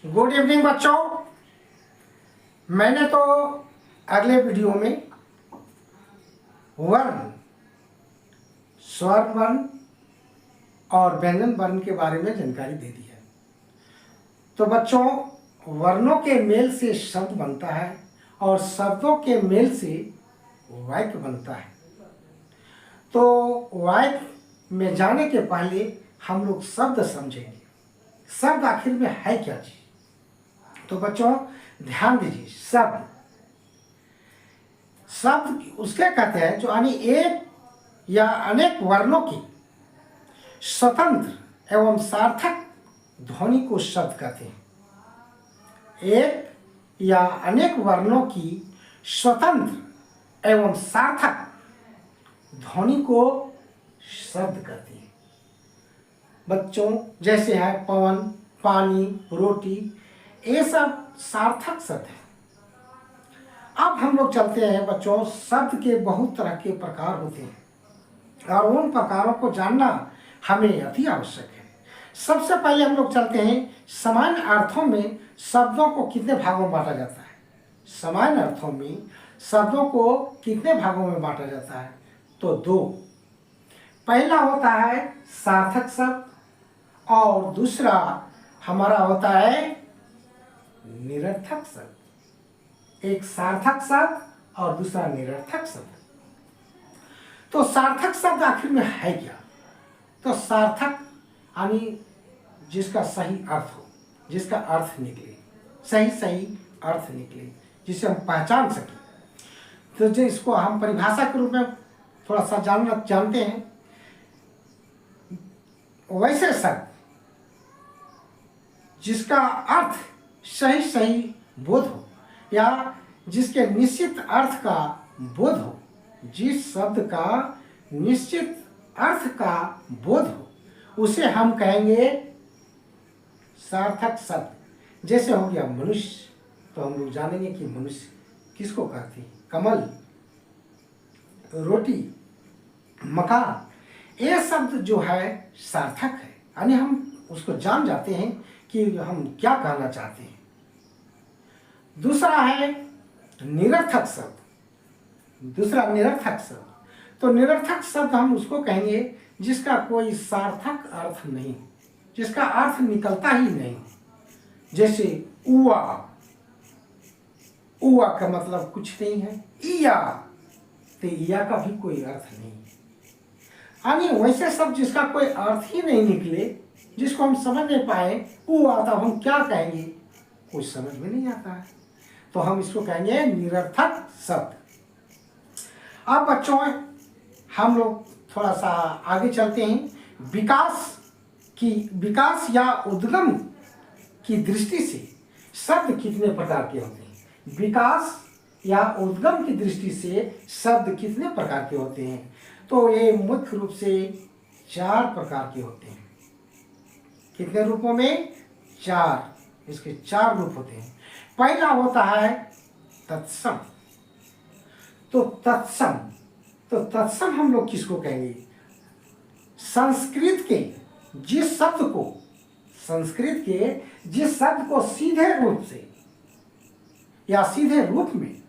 Good evening बच्चों। मैंने तो अगले वीडियो में वर्ण, स्वर वर्ण और व्यंजन वर्ण के बारे में जानकारी दे दी है। तो बच्चों, वर्णों के मेल से शब्द बनता है और शब्दों के मेल से वाक्य बनता है। तो वाक्य में जाने के पहले हम लोग शब्द समझेंगे। शब्द आखिर में है क्या चीज? तो बच्चों ध्यान दीजिए, शब्द शब्द उसके कहते हैं जो यानी एक या अनेक वर्णों की स्वतंत्र एवं सार्थक ध्वनि को शब्द कहते हैं। एक या अनेक वर्णों की स्वतंत्र एवं सार्थक ध्वनि को शब्द कहते हैं। बच्चों जैसे है पवन, पानी, रोटी, ये सब सार्थक शब्द है। अब हम लोग चलते हैं बच्चों, शब्द के बहुत तरह के प्रकार होते हैं और उन प्रकारों को जानना हमें अति आवश्यक है। सबसे पहले हम लोग चलते हैं सामान्य अर्थों में शब्दों को कितने भागों में बांटा जाता है। सामान्य अर्थों में शब्दों को कितने भागों में बांटा जाता है? तो दो। पहला होता है सार्थक शब्द और दूसरा हमारा होता है निरर्थक शब्द। एक सार्थक शब्द और दूसरा निरर्थक शब्द। तो सार्थक शब्द आखिर में है क्या? तो सार्थक यानी जिसका सही अर्थ हो, जिसका अर्थ निकले, सही अर्थ निकले, जिसे हम पहचान सकें। तो जो इसको हम परिभाषा के रूप में थोड़ा सा जानते हैं। वैसे शब्द जिसका अर्थ सही बोध हो या जिसके निश्चित अर्थ का बोध हो, जिस शब्द का निश्चित अर्थ का बोध हो, उसे हम कहेंगे सार्थक शब्द। जैसे हो गया मनुष्य, तो हम लोग जानेंगे कि मनुष्य किसको कहते हैं। कमल, रोटी, मकान, ये शब्द जो है सार्थक है, यानी हम उसको जान जाते हैं कि हम क्या कहना चाहते हैं। दूसरा है निरर्थक शब्द। दूसरा निरर्थक शब्द, तो निरर्थक शब्द हम उसको कहेंगे जिसका कोई सार्थक अर्थ नहीं, जिसका अर्थ निकलता ही नहीं। जैसे उआ, उआ का मतलब कुछ नहीं है। इया, तो इया का भी कोई अर्थ नहीं। यानी वैसे शब्द जिसका कोई अर्थ ही नहीं निकले, जिसको हम समझ नहीं पाए, वो आता हम क्या कहेंगे, कुछ समझ में नहीं आता है, तो हम इसको कहेंगे निरर्थक शब्द। अब बच्चों हम लोग थोड़ा सा आगे चलते हैं। विकास या उद्गम की दृष्टि से शब्द कितने प्रकार के होते हैं? विकास या उद्गम की दृष्टि से शब्द कितने प्रकार के होते हैं? तो ये मुख्य रूप से 4 प्रकार के होते हैं। कितने रूपों में? 4। इसके 4 रूप होते हैं। पहला होता है तत्सम। तो तत्सम हम लोग किसको कहेंगे? संस्कृत के जिस शब्द को सीधे रूप से या सीधे रूप में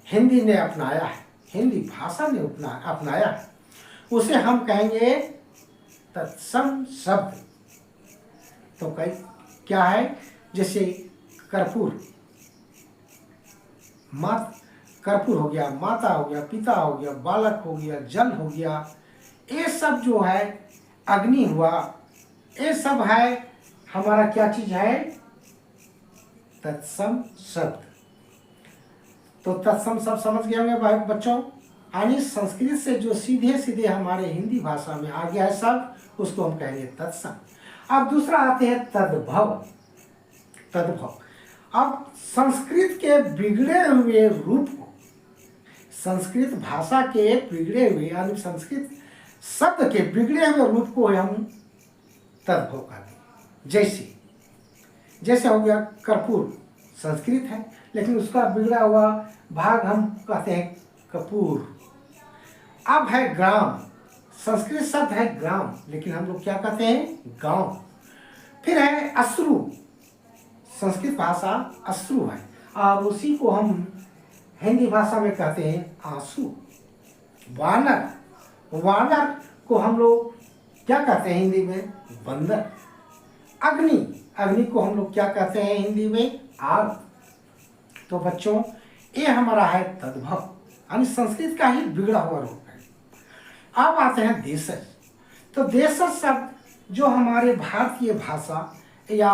हिंदी ने अपनाया है, हिंदी भाषा ने अपनाया है, उसे हम कहेंगे तत्सम शब्द। तो क्या है? जैसे कर्पूर, कर्पूर हो गया, माता हो गया, पिता हो गया, बालक हो गया, जल हो गया, ये सब जो है, अग्नि हुआ, ये सब है हमारा क्या चीज है? तत्सम शब्द। तो तत्सम शब्द समझ गए होंगे बच्चों। यानी संस्कृत से जो सीधे हमारे हिंदी भाषा में आ गया है शब्द, उसको हम कहेंगे तत्सम। अब दूसरा आते हैं तद्भव। अब संस्कृत के बिगड़े हुए रूप को, संस्कृत भाषा के बिगड़े हुए यानी संस्कृत शब्द के बिगड़े हुए रूप को हम तद्भव कहते हैं। जैसे हो गया कर्पूर, संस्कृत है लेकिन उसका बिगड़ा हुआ भाग हम कहते हैं कपूर। अब है ग्राम, संस्कृत शब्द है ग्राम लेकिन हम लोग क्या कहते हैं? गांव। फिर है अश्रु, संस्कृत भाषा अश्रु है और उसी को हम हिंदी भाषा में कहते हैं आंसू। वानर, वानर को हम लोग क्या कहते हैं हिंदी में? बंदर। अग्नि, अग्नि को हम लोग क्या कहते हैं हिंदी में? आग। तो बच्चों ये हमारा है तद्भव, यानी संस्कृत का ही बिगड़ा हुआ रूप है। अब आते हैं देशज। तो देशज शब्द जो हमारे भारतीय भाषा या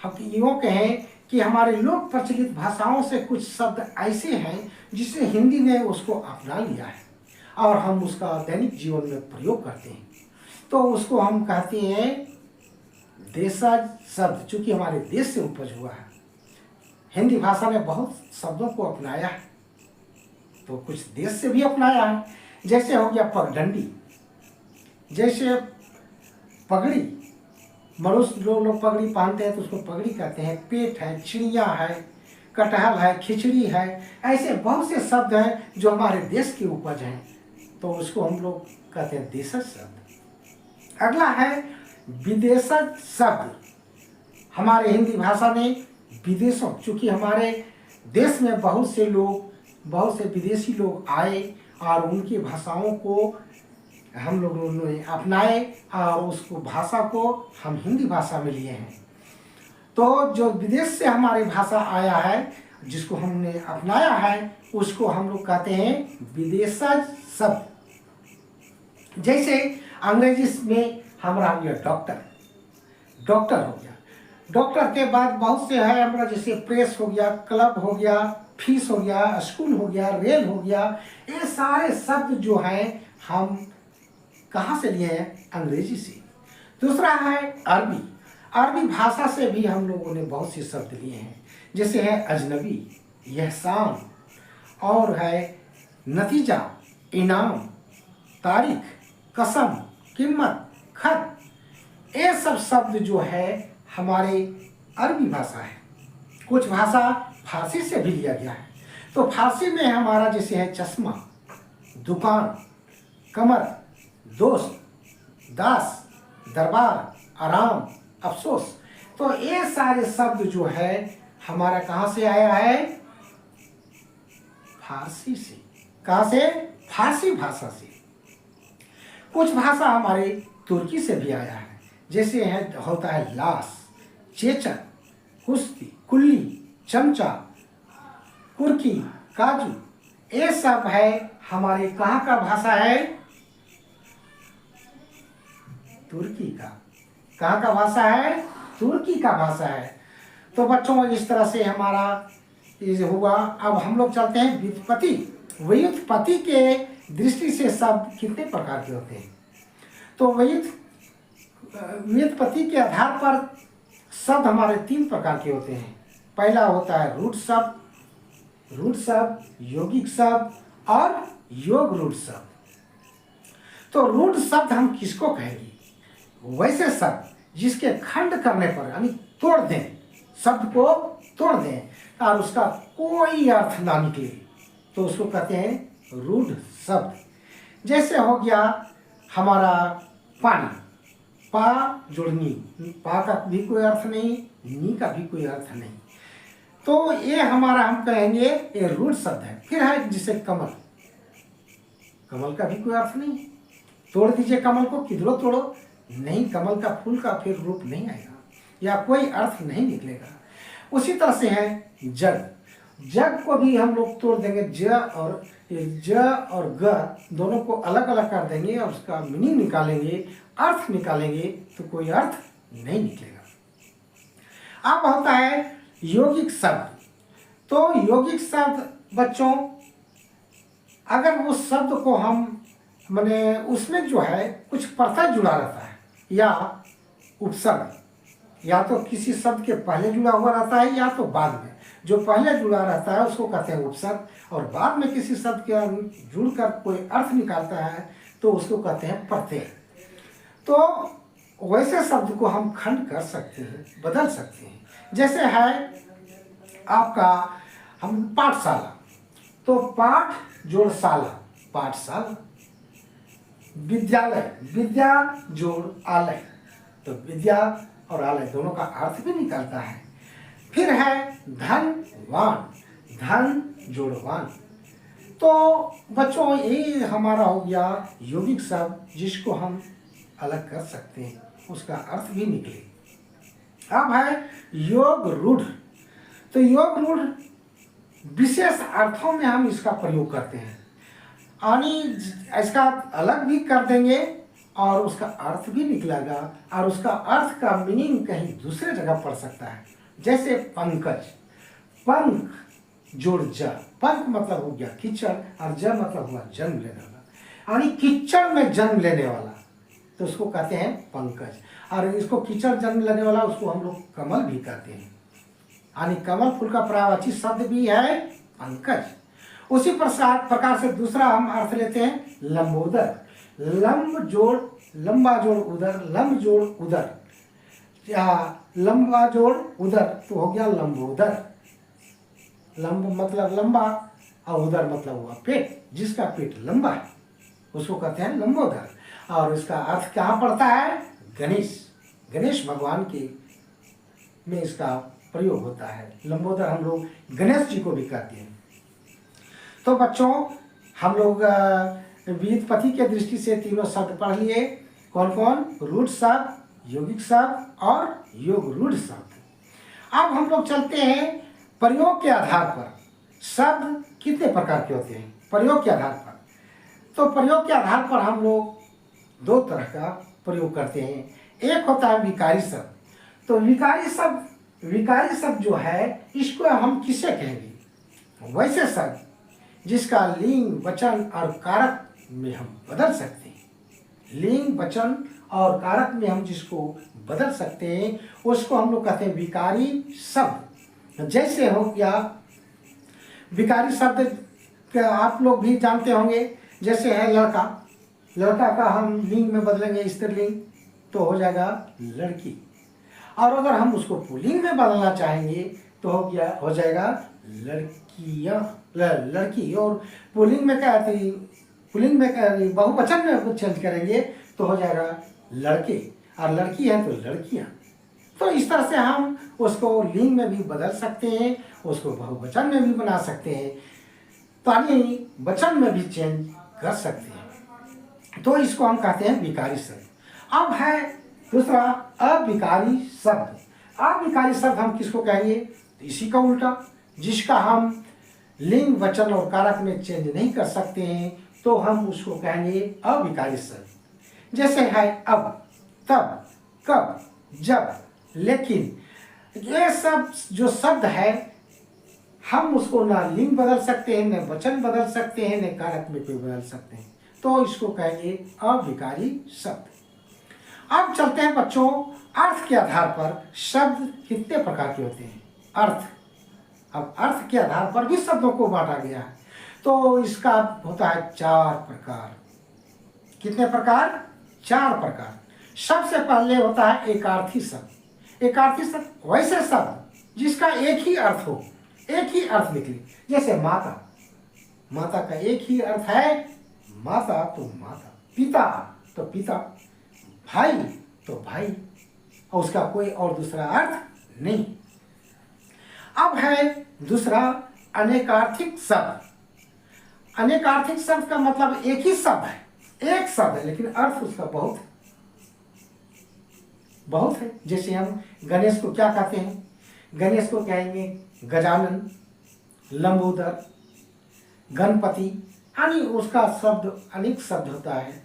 हम यूँ कहें कि हमारे लोक प्रचलित भाषाओं से कुछ शब्द ऐसे हैं जिसे हिंदी ने उसको अपना लिया है और हम उसका दैनिक जीवन में प्रयोग करते हैं, तो उसको हम कहते हैं देशज शब्द। चूँकि हमारे देश से उपज हुआ है, हिंदी भाषा ने बहुत शब्दों को अपनाया है, तो कुछ देश से भी अपनाया है। जैसे हो गया पगडंडी, जैसे पगड़ी, मनुष्य जो लोग पगड़ी पहनते हैं तो उसको पगड़ी कहते हैं। पेट है, चिड़िया है, कटहल है, खिचड़ी है, ऐसे बहुत से शब्द हैं जो हमारे देश की उपज हैं, तो उसको हम लोग कहते हैं देशज शब्द। अगला है विदेशज शब्द। हमारे हिंदी भाषा ने विदेशों, चूँकि हमारे देश में बहुत से विदेशी लोग आए और उनकी भाषाओं को हम लोगों ने अपनाए और उसको भाषा को हम हिंदी भाषा में लिए हैं। तो जो विदेश से हमारी भाषा आया है, जिसको हमने अपनाया है, उसको हम लोग कहते हैं विदेशज शब्द। जैसे अंग्रेजी में हमारा हो गया डॉक्टर, डॉक्टर हो गया। डॉक्टर के बाद बहुत से है हमारा, जैसे प्रेस हो गया, क्लब हो गया, फीस हो गया, स्कूल हो गया, रेल हो गया। ये सारे शब्द जो हैं हम कहाँ से लिए हैं? अंग्रेजी से। दूसरा है अरबी। अरबी भाषा से भी हम लोगों ने बहुत से शब्द लिए हैं, जैसे है अजनबी, एहसान, और है नतीजा, इनाम, तारीख, कसम, कीमत, खत। ये सब शब्द जो है हमारे अरबी भाषा है। कुछ भाषा फारसी से भी लिया गया है। तो फारसी में हमारा जैसे है चश्मा, दुकान, कमर, दोस्त, दास, दरबार, आराम, अफसोस। तो ये सारे शब्द जो है हमारा कहाँ से आया है? फारसी से। कहाँ से? फारसी भाषा से। कुछ भाषा हमारे तुर्की से भी आया है, जैसे है होता है लाश, चेचक, कुश्ती, कुल्ली, चमचा, कुर्की, काजू। ये सब है हमारे कहाँ का भाषा है? तुर्की का। कहाँ का भाषा है? तुर्की का भाषा है। तो बच्चों इस तरह से हमारा ये हुआ। अब हम लोग चलते हैं व्युत्पत्ति। व्युत्पत्ति के दृष्टि से शब्द कितने प्रकार के होते हैं? तो व्युत्पत्ति के आधार पर शब्द हमारे 3 प्रकार के होते हैं। पहला होता है रूढ़ शब्द, यौगिक शब्द और योग रूढ़ शब्द। तो रूढ़ शब्द हम किसको कहेंगे? वैसे शब्द जिसके खंड करने पर, यानी तोड़ दें, शब्द को तोड़ दें और उसका कोई अर्थ ना निकले, तो उसको कहते हैं रूढ़ शब्द। जैसे हो गया हमारा पानी, पा जोड़नी, पा का भी कोई अर्थ नहीं, नी का भी कोई अर्थ नहीं, तो ये हमारा हम कहेंगे ये रूढ़ शब्द है। फिर है जिसे कमल, कमल का भी कोई अर्थ नहीं, तोड़ दीजिए कमल को, किधरों तोड़ो, नहीं, कमल का फूल का फिर रूप नहीं आएगा या कोई अर्थ नहीं निकलेगा। उसी तरह से है जग, जग को भी हम लोग तोड़ देंगे, ज और ग दोनों को अलग अलग कर देंगे और उसका मीनिंग निकालेंगे, अर्थ निकालेंगे, तो कोई अर्थ नहीं निकलेगा। अब होता है यौगिक शब्द। तो यौगिक शब्द बच्चों, अगर उस शब्द को हम माने उसमें जो है कुछ प्रत्यय जुड़ा रहता है या उपसर्ग, या तो किसी शब्द के पहले जुड़ा हुआ रहता है या तो बाद में। जो पहले जुड़ा रहता है उसको कहते हैं उपसर्ग, और बाद में किसी शब्द के जुड़कर कोई अर्थ निकालता है तो उसको कहते हैं प्रत्यय। तो वैसे शब्द को हम खंड कर सकते हैं, बदल सकते हैं। जैसे है आपका हम पाठशाला, तो पाठ जोड़ शाला, पाठशाला। विद्यालय, विद्या जोड़ आलय, तो विद्या और आलय दोनों का अर्थ भी निकलता है। फिर है धनवान, धन जोड़वान। तो बच्चों ये हमारा हो गया यौगिक शब्द जिसको हम अलग कर सकते हैं, उसका अर्थ भी निकले। अब है योग रूढ़। तो योग रूढ़ विशेष अर्थों में हम इसका प्रयोग करते हैं, यानी इसका अलग भी कर देंगे और उसका अर्थ भी निकलेगा, और उसका अर्थ का मीनिंग कहीं दूसरे जगह पड़ सकता है। जैसे पंकज, पंख जोड़ ज, पंख मतलब हो गया कीचड़ और ज मतलब हुआ जन्म लेने वाला, यानी कीचड़ में जन्म लेने वाला, तो उसको कहते हैं पंकज। और इसको कीचड़ जन्म लेने वाला उसको हम लोग कमल भी कहते हैं, यानी कमल फूल का पर्यायवाची शब्द भी है पंकज। उसी प्रकार से दूसरा हम अर्थ लेते हैं लंबोदर। लंब जोड़, लंबा जोड़ उदर, लंब जोड़ उदर, या लंबा जोड़ उदर तो हो गया लंबोदर। लंब मतलब लंबा और उदर मतलब हुआ पेट, जिसका पेट लंबा है उसको कहते हैं लंबोदर। और इसका अर्थ कहाँ पड़ता है? गणेश, गणेश भगवान के में इसका प्रयोग होता है। लंबोदर हम लोग गणेश जी को भी कहते हैं। तो बच्चों हम लोग व्युत्पत्ति के दृष्टि से तीनों शब्द पढ़ लिए। कौन कौन? रूढ़ शब्द, यौगिक शब्द और योग रूढ़ शब्द। अब हम लोग चलते हैं प्रयोग के आधार पर शब्द कितने प्रकार के होते हैं। प्रयोग के आधार पर, तो प्रयोग के आधार पर हम लोग दो तरह का प्रयोग करते हैं। एक होता है विकारी शब्द। तो विकारी शब्द जो है इसको हम किसे कहेंगे? वैसे शब्द जिसका लिंग, वचन और कारक में हम बदल सकते हैं। लिंग, वचन और कारक में हम जिसको बदल सकते हैं उसको हम लोग कहते हैं विकारी शब्द। जैसे हो गया विकारी शब्द आप लोग भी जानते होंगे, जैसे है लड़का। लड़का का हम लिंग में बदलेंगे स्त्रीलिंग तो हो जाएगा लड़की, और अगर हम उसको पुल्लिंग में बदलना चाहेंगे तो हो जाएगा लड़कियां, लड़की। और पुल्लिंग में क्या आती है? पुल्लिंग में बहुवचन में चेंज करेंगे तो हो जाएगा लड़के, और लड़की है तो लड़कियां। तो इस तरह से हम उसको लिंग में भी बदल सकते हैं, उसको बहुवचन में भी बना सकते हैं, यानी वचन में भी चेंज कर सकते हैं। तो इसको हम कहते हैं विकारी शब्द। अब है दूसरा अविकारी शब्द। अविकारी शब्द हम किसको कहेंगे? इसी का उल्टा, जिसका हम लिंग, वचन और कारक में चेंज नहीं कर सकते हैं तो हम उसको कहेंगे अविकारी शब्द। जैसे है अब, तब, कब, जब, लेकिन। ये सब जो शब्द है हम उसको ना लिंग बदल सकते हैं, न वचन बदल सकते हैं, न कारक में कोई बदल सकते हैं, तो इसको कहेंगे अविकारी शब्द। अब चलते हैं बच्चों अर्थ के आधार पर शब्द कितने प्रकार के होते हैं। अर्थ, अब अर्थ के आधार पर भी शब्दों को बांटा गया है, तो इसका होता है 4 प्रकार। कितने प्रकार? 4 प्रकार। सबसे पहले होता है एकार्थी शब्द। एकार्थी शब्द वैसे शब्द जिसका एक ही अर्थ हो, एक ही अर्थ निकले। जैसे माता, माता का एक ही अर्थ है माता तो माता, पिता तो पिता, भाई तो भाई, और उसका कोई और दूसरा अर्थ नहीं। अब है दूसरा अनेकार्थिक शब्द। अनेकार्थिक शब्द का मतलब एक ही शब्द है, एक शब्द है, लेकिन अर्थ उसका बहुत बहुत है। जैसे हम गणेश को क्या कहते हैं? गणेश को कहेंगे गजानन, लंबोदर, गणपति, यानी उसका शब्द अनेक शब्द होता है।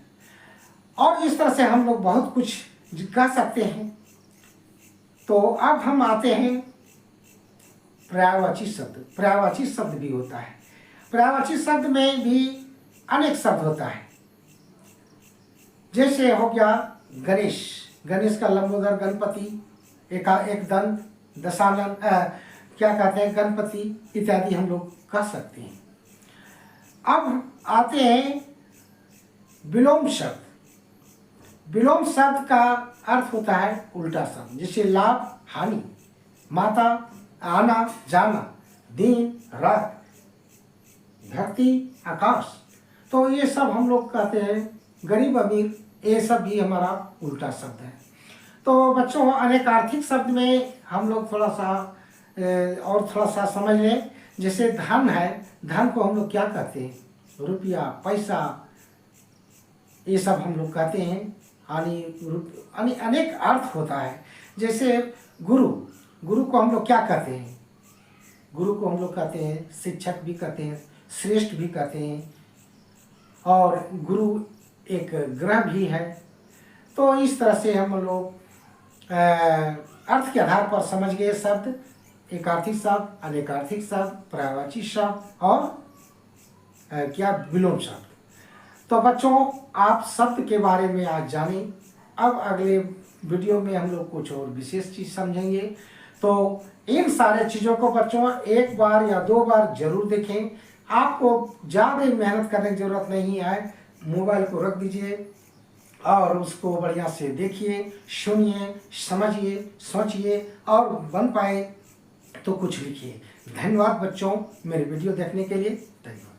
और इस तरह से हम लोग बहुत कुछ कह सकते हैं। तो अब हम आते हैं पर्यायवाची शब्द। पर्यायवाची शब्द भी होता है। पर्यायवाची शब्द में भी अनेक शब्द होता है। जैसे हो गया गणेश, गणेश का लंबोदर, गणपति, एक दंत, दशानन, क्या कहते हैं, गणपति इत्यादि हम लोग कह सकते हैं। अब आते हैं विलोम शब्द। विलोम शब्द का अर्थ होता है उल्टा शब्द, जैसे लाभ, हानि, माता, आना जाना, दिन रात, धरती आकाश। तो ये सब हम लोग कहते हैं गरीब अमीर, ये सब भी हमारा उल्टा शब्द है। तो बच्चों अनेकार्थिक शब्द में हम लोग थोड़ा सा और थोड़ा सा समझ लें। जैसे धन है, धन को हम लोग क्या कहते हैं? रुपया, पैसा, ये सब हम लोग कहते हैं। यानी अनेक अर्थ होता है। जैसे गुरु, गुरु को हम लोग क्या कहते हैं? गुरु को हम लोग कहते हैं शिक्षक भी कहते हैं, श्रेष्ठ भी कहते हैं, और गुरु एक ग्रह भी है। तो इस तरह से हम लोग अर्थ के आधार पर समझ गए शब्द, एकार्थिक शब्द, अनेकार्थिक शब्द, पर्यायवाची शब्द और क्या विलोम शब्द। तो बच्चों, आप शब्द के बारे में आज जाने। अब अगले वीडियो में हम लोग कुछ और विशेष चीज़ समझेंगे। तो इन सारे चीज़ों को बच्चों एक बार या 2 बार जरूर देखें। आपको ज़्यादा मेहनत करने की ज़रूरत नहीं है। मोबाइल को रख दीजिए और उसको बढ़िया से देखिए, सुनिए, समझिए, सोचिए और बन पाए तो कुछ लिखिए। धन्यवाद बच्चों, मेरे वीडियो देखने के लिए। धन्यवाद।